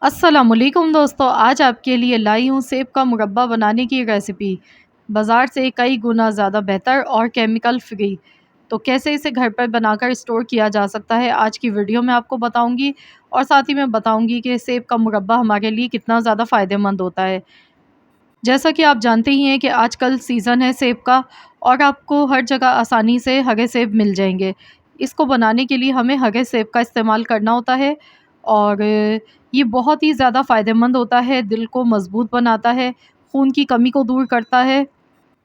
अस्सलामुअलैकुम दोस्तों, आज आपके लिए लाई हूँ सेब का मुरब्बा बनाने की रेसिपी। बाज़ार से कई गुना ज़्यादा बेहतर और केमिकल फ्री। तो कैसे इसे घर पर बनाकर स्टोर किया जा सकता है, आज की वीडियो में आपको बताऊंगी। और साथ ही मैं बताऊंगी कि सेब का मुरब्बा हमारे लिए कितना ज़्यादा फ़ायदेमंद होता है। जैसा कि आप जानते ही हैं कि आजकल सीज़न है सेब का, और आपको हर जगह आसानी से हरे सेब मिल जाएंगे। इसको बनाने के लिए हमें हरे सेब का इस्तेमाल करना होता है। और ये बहुत ही ज़्यादा फ़ायदेमंद होता है, दिल को मज़बूत बनाता है, खून की कमी को दूर करता है,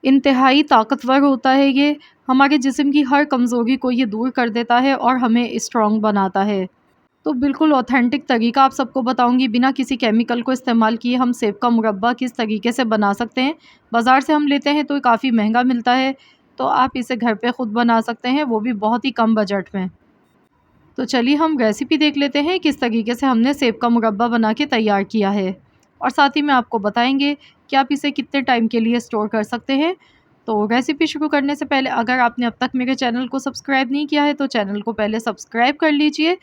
इंतहाई ताकतवर होता है ये, हमारे जिस्म की हर कमज़ोरी को ये दूर कर देता है और हमें स्ट्रॉन्ग बनाता है। तो बिल्कुल ऑथेंटिक तरीका आप सबको बताऊंगी, बिना किसी केमिकल को इस्तेमाल किए हम सेब का मुरब्बा किस तरीके से बना सकते हैं। बाज़ार से हम लेते हैं तो ये काफ़ी महंगा मिलता है, तो आप इसे घर पे ख़ुद बना सकते हैं, वो भी बहुत ही कम बजट में। तो चलिए हम रेसिपी देख लेते हैं किस तरीके से हमने सेब का मुरब्बा बना के तैयार किया है। और साथ ही में आपको बताएंगे कि आप इसे कितने टाइम के लिए स्टोर कर सकते हैं। तो रेसिपी शुरू करने से पहले अगर आपने अब तक मेरे चैनल को सब्सक्राइब नहीं किया है तो चैनल को पहले सब्सक्राइब कर लीजिए।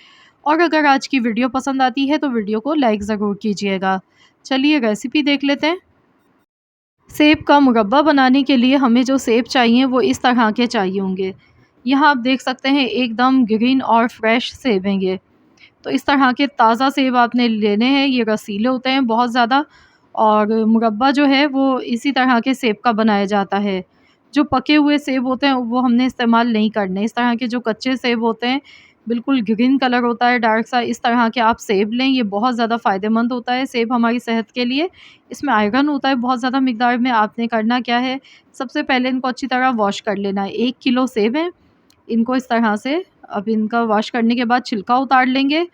और अगर आज की वीडियो पसंद आती है तो वीडियो को लाइक ज़रूर कीजिएगा। चलिए रेसिपी देख लेते हैं। सेब का मुरब्बा बनाने के लिए हमें जो सेब चाहिए वो इस तरह के चाहिए होंगे। यहाँ आप देख सकते हैं एकदम ग्रीन और फ्रेश सेब हैं ये। तो इस तरह के ताज़ा सेब आपने लेने हैं, ये रसीले होते हैं बहुत ज़्यादा। और मुरब्बा जो है वो इसी तरह के सेब का बनाया जाता है। जो पके हुए सेब होते हैं वो हमने इस्तेमाल नहीं करने। इस तरह के जो कच्चे सेब होते हैं, बिल्कुल ग्रीन कलर होता है डार्क सा, इस तरह के आप सेब लें, ये बहुत ज़्यादा फ़ायदेमंद होता है सेब हमारी सेहत के लिए। इसमें आयरन होता है बहुत ज़्यादा मिकदार में। आपने करना क्या है, सबसे पहले इनको अच्छी तरह वॉश कर लेना है। 1 किलो सेब हैं, इनको इस तरह से अब इनका वॉश करने के बाद छिलका उतार लेंगे।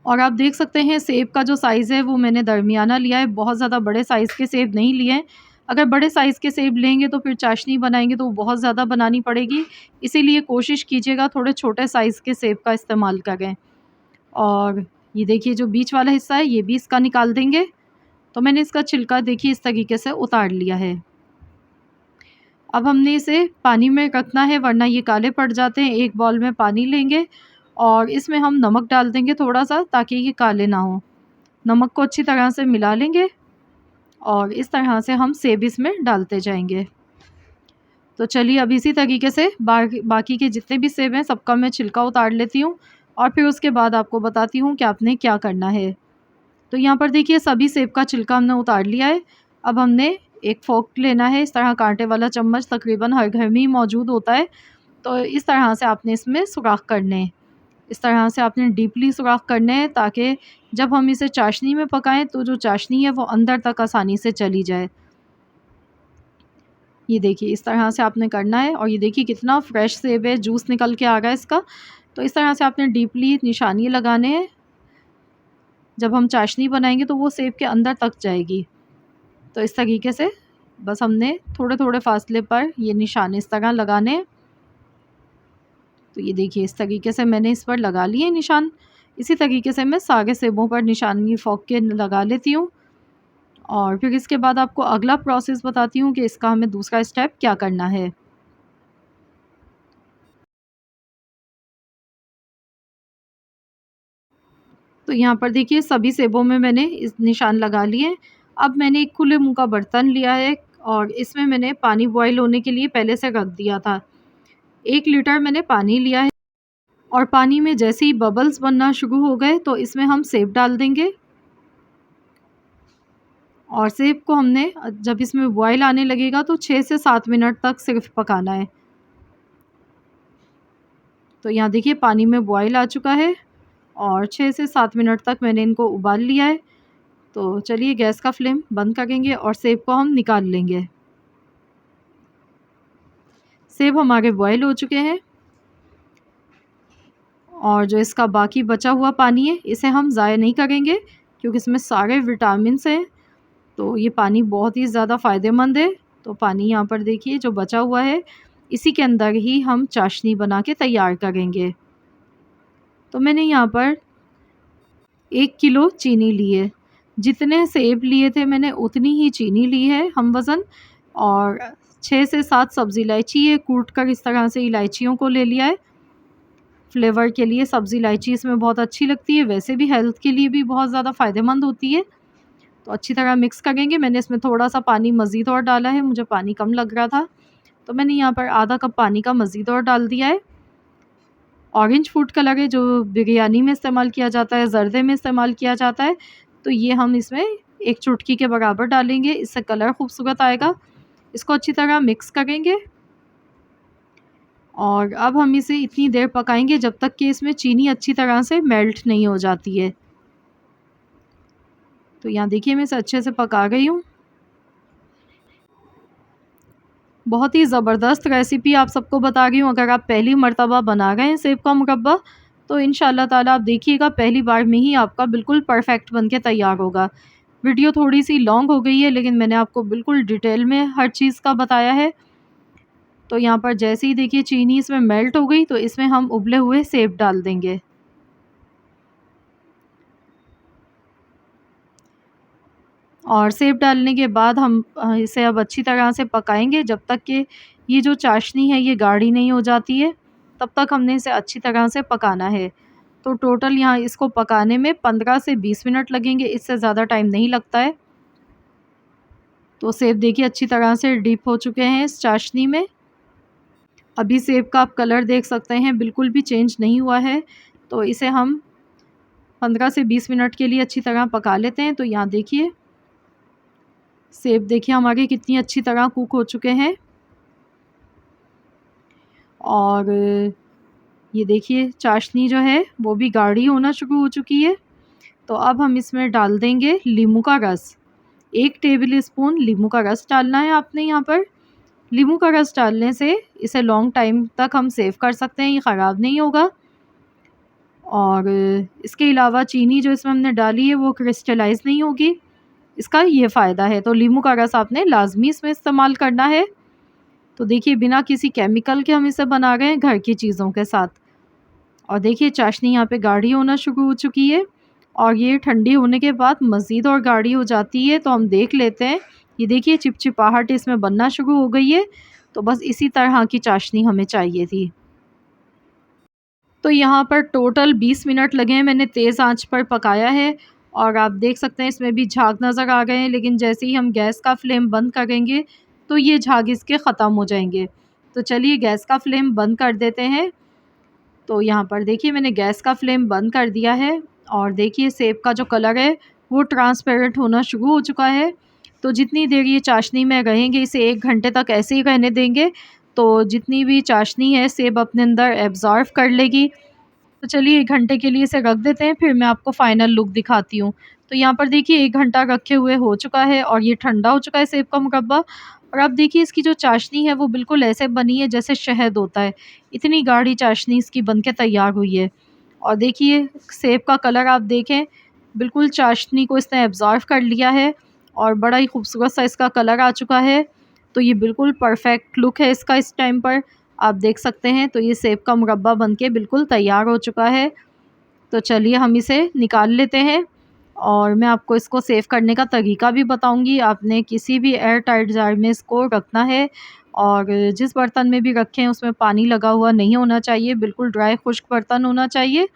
और आप देख सकते हैं सेब का जो साइज़ है वो मैंने दरमियाना लिया है, बहुत ज़्यादा बड़े साइज़ के सेब नहीं लिए हैं। अगर बड़े साइज़ के सेब लेंगे तो फिर चाशनी बनाएँगे तो वो बहुत ज़्यादा बनानी पड़ेगी, इसीलिए कोशिश कीजिएगा थोड़े छोटे साइज़ के सेब का इस्तेमाल करें। और ये देखिए जो बीच वाला हिस्सा है ये भी इसका निकाल देंगे। तो मैंने इसका छिलका देखिए इस तरीके से उतार लिया है। अब हमने इसे पानी में रखना है वरना ये काले पड़ जाते हैं। एक बाउल में पानी लेंगे और इसमें हम नमक डाल देंगे थोड़ा-सा, ताकि ये काले ना हों। नमक को अच्छी तरह से मिला लेंगे और इस तरह से हम सेब इसमें डालते जाएँगे। तो चलिए अब इसी तरीके से बाकी के जितने भी सेब हैं सबका मैं छिलका उतार लेती हूँ और फिर उसके बाद आपको बताती हूँ कि आपने क्या करना है। तो यहाँ पर देखिए सभी सेब का छिलका हमने उतार लिया है। अब हमने एक फ़ोर्क लेना है, इस तरह काँटे वाला चम्मच तकरीबन हर घर में ही मौजूद होता है। तो इस तरह से आपने इसमें सुराख करने हैं। इस तरह से आपने डीपली सुराख करने हैं ताकि जब हम इसे चाशनी में पकाएँ तो जो चाशनी है वो अंदर तक आसानी से चली जाए। ये देखिए इस तरह से आपने करना है और ये देखिए कितना फ्रेश सेब है, जूस निकल के आ रहा है इसका। तो इस तरह से आपने डीपली निशानी लगाने हैं। जब हम चाशनी बनाएँगे तो वो सेब के अंदर तक जाएगी। तो इस तरीके से बस हमने थोड़े-थोड़े फ़ासले पर ये निशान इस तरह लगाने हैं। तो ये देखिए इस तरीके से मैंने इस पर लगा लिए निशान। इसी तरीके से मैं सारे सेबों पर निशानी फ़ोक के लगा लेती हूँ। और फिर इसके बाद आपको अगला प्रोसेस बताती हूँ कि इसका हमें दूसरा स्टेप क्या करना है। तो यहाँ पर देखिए सभी सेबों में मैंने इस निशान लगा लिए। अब मैंने एक खुले मुँह का बर्तन लिया है और इसमें मैंने पानी बॉयल होने के लिए पहले से रख दिया था। 1 लीटर मैंने पानी लिया है और पानी में जैसे ही बबल्स बनना शुरू हो गए तो इसमें हम सेब डाल देंगे। और सेब को हमने जब इसमें बॉयल आने लगेगा तो 6 से 7 मिनट तक सिर्फ पकाना है। तो यहाँ देखिए पानी में बॉयल आ चुका है और 6 से 7 मिनट तक मैंने इनको उबाल लिया है। तो चलिए गैस का फ्लेम बंद करेंगे और सेब को हम निकाल लेंगे। सेब हमारे बॉयल हो चुके हैं और जो इसका बाकी बचा हुआ पानी है इसे हम ज़ाया नहीं करेंगे, क्योंकि इसमें सारे विटामिन्स हैं। तो ये पानी बहुत ही ज़्यादा फ़ायदेमंद है। तो पानी यहाँ पर देखिए जो बचा हुआ है इसी के अंदर ही हम चाशनी बना के तैयार करेंगे। तो मैंने यहाँ पर 1 किलो चीनी ली है। जितने सेब लिए थे मैंने उतनी ही चीनी ली है हम वज़न। और 6 से 7 सब्ज़ी इलायची है, कूट कर इस तरह से इलायचियों को ले लिया है। फ्लेवर के लिए सब्ज़ी इलायची इसमें बहुत अच्छी लगती है, वैसे भी हेल्थ के लिए भी बहुत ज़्यादा फ़ायदेमंद होती है। तो अच्छी तरह मिक्स करेंगे। मैंने इसमें थोड़ा-सा पानी मज़ीद और डाला है, मुझे पानी कम लग रहा था, तो मैंने यहाँ पर आधा कप पानी का मज़ीद और डाल दिया है। ऑरेंज फूड कलर है जो बिरयानी में इस्तेमाल किया जाता है, ज़र्दे में इस्तेमाल किया जाता है, तो ये हम इसमें 1 चुटकी के बराबर डालेंगे, इससे कलर खूबसूरत आएगा। इसको अच्छी तरह मिक्स करेंगे और अब हम इसे इतनी देर पकाएँगे जब तक कि इसमें चीनी अच्छी तरह से मेल्ट नहीं हो जाती है। तो यहाँ देखिए मैं इसे अच्छे से पका रही हूँ। बहुत ही ज़बरदस्त रेसिपी आप सबको बता रही हूँ। अगर आप पहली मर्तबा बना रहे हैं सेब का मुरब्बा, तो इंशाअल्लाह ताला आप देखिएगा पहली बार में ही आपका बिल्कुल परफ़ेक्ट बन के तैयार होगा। वीडियो थोड़ी-सी लॉन्ग हो गई है, लेकिन मैंने आपको बिल्कुल डिटेल में हर चीज़ का बताया है। तो यहाँ पर जैसे ही देखिए चीनी इसमें मेल्ट हो गई, तो इसमें हम उबले हुए सेब डाल देंगे। और सेब डालने के बाद हम इसे अब अच्छी तरह से पकाएँगे जब तक कि ये जो चाशनी है ये गाढ़ी नहीं हो जाती है, तब तक हमने इसे अच्छी तरह से पकाना है। तो टोटल यहाँ इसको पकाने में 15 से 20 मिनट लगेंगे, इससे ज़्यादा टाइम नहीं लगता है। तो सेब देखिए अच्छी तरह से डीप हो चुके हैं इस चाशनी में। अभी सेब का आप कलर देख सकते हैं बिल्कुल भी चेंज नहीं हुआ है, तो इसे हम 15 से 20 मिनट के लिए अच्छी तरह पका लेते हैं। तो यहाँ देखिए सेब देखिए हमारे कितनी अच्छी तरह कुक हो चुके हैं और ये देखिए चाशनी जो है वो भी गाढ़ी होना शुरू हो चुकी है। तो अब हम इसमें डाल देंगे नींबू का रस। 1 टेबल स्पून नींबू का रस डालना है आपने यहाँ पर। नींबू का रस डालने से इसे लॉन्ग टाइम तक हम सेव कर सकते हैं, ये ख़राब नहीं होगा। और इसके अलावा चीनी जो इसमें हमने डाली है वो क्रिस्टलाइज़ नहीं होगी, इसका ये फ़ायदा है। तो नींबू का रस आपने लाज़मी इसमें इस्तेमाल करना है। तो देखिए बिना किसी केमिकल के हम इसे बना रहे हैं घर की चीज़ों के साथ। और देखिए चाशनी यहाँ पे गाढ़ी होना शुरू हो चुकी है और ये ठंडी होने के बाद मज़ीद और गाढ़ी हो जाती है। तो हम देख लेते हैं, ये देखिए चिपचिपाहट इसमें बनना शुरू हो गई है। तो बस इसी तरह की चाशनी हमें चाहिए थी। तो यहाँ पर टोटल 20 मिनट लगे हैं, मैंने तेज़ आंच पर पकाया है और आप देख सकते हैं इसमें भी झाग नज़र आ गए हैं, लेकिन जैसे ही हम गैस का फ्लेम बंद करेंगे तो ये झाग इसके ख़त्म हो जाएंगे। तो चलिए गैस का फ्लेम बंद कर देते हैं। तो यहाँ पर देखिए मैंने गैस का फ्लेम बंद कर दिया है और देखिए सेब का जो कलर है वो ट्रांसपेरेंट होना शुरू हो चुका है। तो जितनी देर ये चाशनी में रहेंगे, इसे 1 घंटे तक ऐसे ही रहने देंगे, तो जितनी भी चाशनी है सेब अपने अंदर एब्ज़ॉर्ब कर लेगी। तो चलिए 1 घंटे के लिए इसे रख देते हैं, फिर मैं आपको फ़ाइनल लुक दिखाती हूँ। तो यहाँ पर देखिए 1 घंटा रखे हुए हो चुका है और ये ठंडा हो चुका है सेब का मुरब्बा। और अब देखिए इसकी जो चाशनी है वो बिल्कुल ऐसे बनी है जैसे शहद होता है। इतनी गाढ़ी चाशनी इसकी बन के तैयार हुई है। और देखिए सेब का कलर आप देखें, बिल्कुल चाशनी को इसने एब्ज़ॉर्ब कर लिया है और बड़ा ही खूबसूरत सा इसका कलर आ चुका है। तो ये बिल्कुल परफ़ेक्ट लुक है इसका इस टाइम पर, आप देख सकते हैं। तो ये सेब का मुरब्बा बनके बिल्कुल तैयार हो चुका है। तो चलिए हम इसे निकाल लेते हैं और मैं आपको इसको सेव करने का तरीका भी बताऊँगी। आपने किसी भी एयर टाइट जार में इसको रखना है और जिस बर्तन में भी रखें उसमें पानी लगा हुआ नहीं होना चाहिए, बिल्कुल ड्राई खुश्क बर्तन होना चाहिए।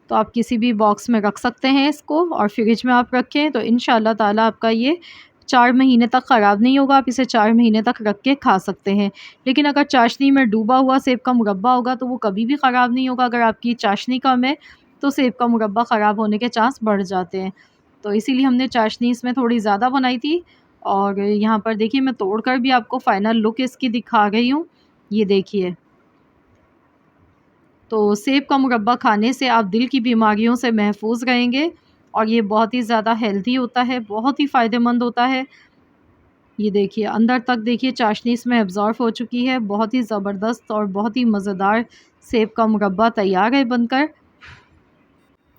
तो आप किसी भी बॉक्स में रख सकते हैं इसको और फ्रिज में आप रखें, तो इंशाअल्लाह ताला आपका ये 4 महीने तक ख़राब नहीं होगा, आप इसे 4 महीने तक रख के खा सकते हैं। लेकिन अगर चाशनी में डूबा हुआ सेब का मुरब्बा होगा तो वो कभी भी ख़राब नहीं होगा। अगर आपकी चाशनी कम है तो सेब का मुरब्बा ख़राब होने के चांस बढ़ जाते हैं। तो इसीलिए हमने चाशनी इसमें थोड़ी ज़्यादा बनाई थी। और यहाँ पर देखिए मैं तोड़ कर भी आपको फ़ाइनल लुक इसकी दिखा रही हूँ। ये देखिए। तो सेब का मुरब्बा खाने से आप दिल की बीमारियों से महफूज़ रहेंगे और ये बहुत ही ज़्यादा हेल्दी होता है, बहुत ही फ़ायदेमंद होता है। ये देखिए अंदर तक देखिए चाशनी इसमें एब्ज़ॉर्ब हो चुकी है। बहुत ही ज़बरदस्त और बहुत ही मज़ेदार सेब का मुरब्बा तैयार है बनकर।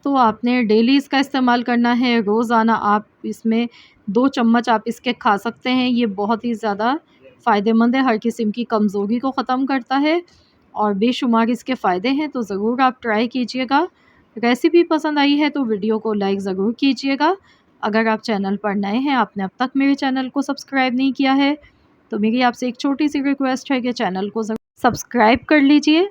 तो आपने डेली इसका इस्तेमाल करना है, रोज़ाना आप इसमें 2 चम्मच आप इसके खा सकते हैं। ये बहुत ही ज़्यादा फ़ायदेमंद है, हर किस्म की कमज़ोरी को ख़त्म करता है और बेशुमार इसके फ़ायदे हैं, तो ज़रूर आप ट्राई कीजिएगा। रेसिपी पसंद आई है तो वीडियो को लाइक ज़रूर कीजिएगा। अगर आप चैनल पर नए हैं, आपने अब तक मेरे चैनल को सब्सक्राइब नहीं किया है, तो मेरी आपसे एक छोटी-सी रिक्वेस्ट है कि चैनल को ज़रूर सब्सक्राइब कर लीजिए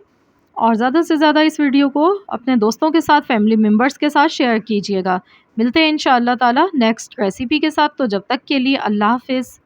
और ज़्यादा से ज़्यादा इस वीडियो को अपने दोस्तों के साथ, फैमिली मेम्बर्स के साथ शेयर कीजिएगा। मिलते हैं इंशाअल्लाह ताला नेक्स्ट रेसिपी के साथ, तो जब तक के लिए अल्लाह हाफ़िज़।